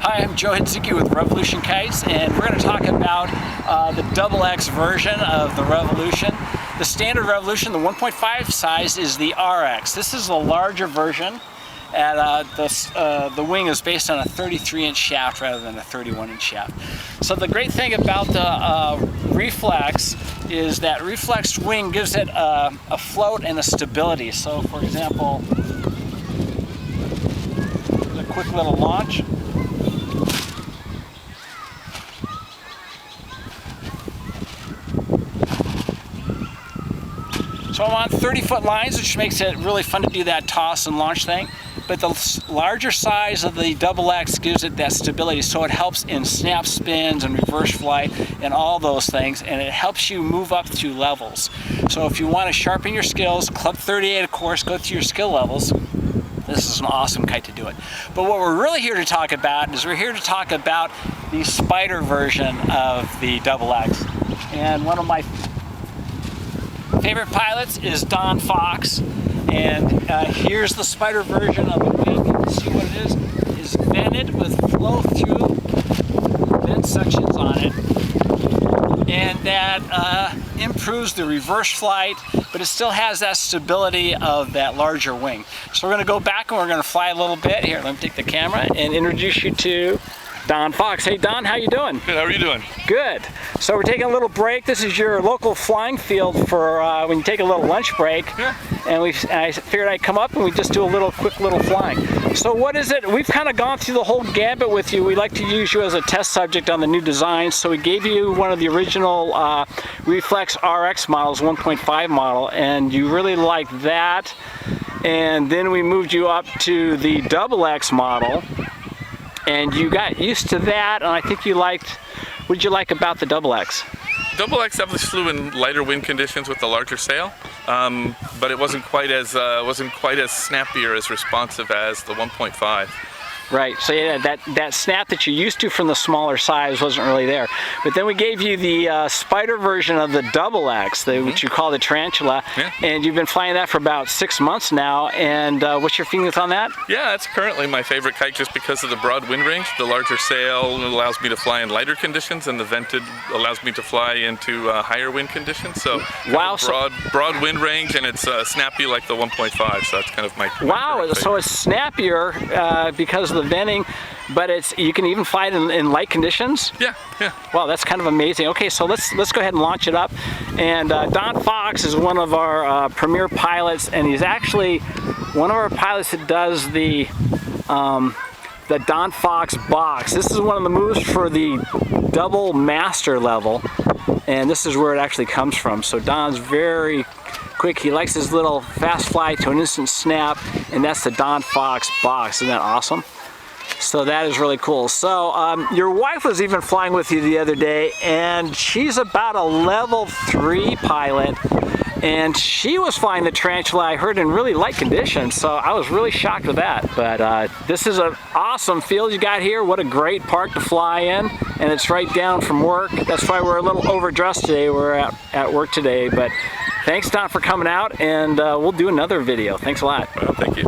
Hi, I'm Joe Hitsuki with Revolution Kites, and we're going to talk about the XX version of the Revolution. The standard Revolution, the 1.5 size, is the RX. This is the larger version, and the wing is based on a 33-inch shaft rather than a 31-inch shaft. So the great thing about the Reflex is that Reflex wing gives it a float and a stability. So for example, a quick little launch. So I'm on 30-foot lines, which makes it really fun to do that toss and launch thing. But the larger size of the XX gives it that stability, so it helps in snap spins and reverse flight and all those things, and it helps you move up through levels. So if you want to sharpen your skills, Club 38 of course, go through your skill levels. This is an awesome kite to do it. But what we're really here to talk about is we're here to talk about the spider version of the XX. And one of my favorite pilots is Don Fox, and here's the spider version of the wing. You can see what it is vented with flow-through vent sections on it, and that improves the reverse flight, but it still has that stability of that larger wing. So we're going to go back and we're going to fly a little bit. Here, let me take the camera and introduce you to Don Fox. Hey Don, how you doing? Good, how are you doing? Good. So we're taking a little break. This is your local flying field for when you take a little lunch break. Yeah. And I figured I'd come up and we just do a quick little flying. So what is it? We've kind of gone through the whole gambit with you. We like to use you as a test subject on the new designs. So we gave you one of the original Reflex RX models, 1.5 model, and you really liked that. And then we moved you up to the XX model, and you got used to that, and I think you liked, what did you like about the XX? XX definitely flew in lighter wind conditions with the larger sail, but it wasn't quite as snappy or as responsive as the 1.5. Right, so yeah, that snap that you're used to from the smaller size wasn't really there. But then we gave you the spider version of the XX, which you call the Tarantula, and you've been flying that for about 6 months now, and what's your feelings on that? Yeah, that's currently my favorite kite just because of the broad wind range. The larger sail allows me to fly in lighter conditions, and the vented allows me to fly into higher wind conditions. So wow, broad wind range, and it's snappy like the 1.5, so that's kind of my wow, so it's snappier because of the venting, but you can even fly it in light conditions? Yeah. Wow, that's kind of amazing. Okay, so let's go ahead and launch it up. And Don Fox is one of our premier pilots, and he's actually one of our pilots that does the Don Fox box. This is one of the moves for the double master level, and this is where it actually comes from. So Don's very quick. He likes his little fast fly to an instant snap, and that's the Don Fox box. Isn't that awesome? So that is really cool. So your wife was even flying with you the other day, and she's about a level 3 pilot, and she was flying the Tarantula, I heard, in really light conditions, so I was really shocked with that. But this is an awesome field you got here. What a great park to fly in, and it's right down from work. That's why we're a little overdressed today. We're at work today, but thanks Don for coming out, and we'll do another video. Thanks a lot. Well, thank you.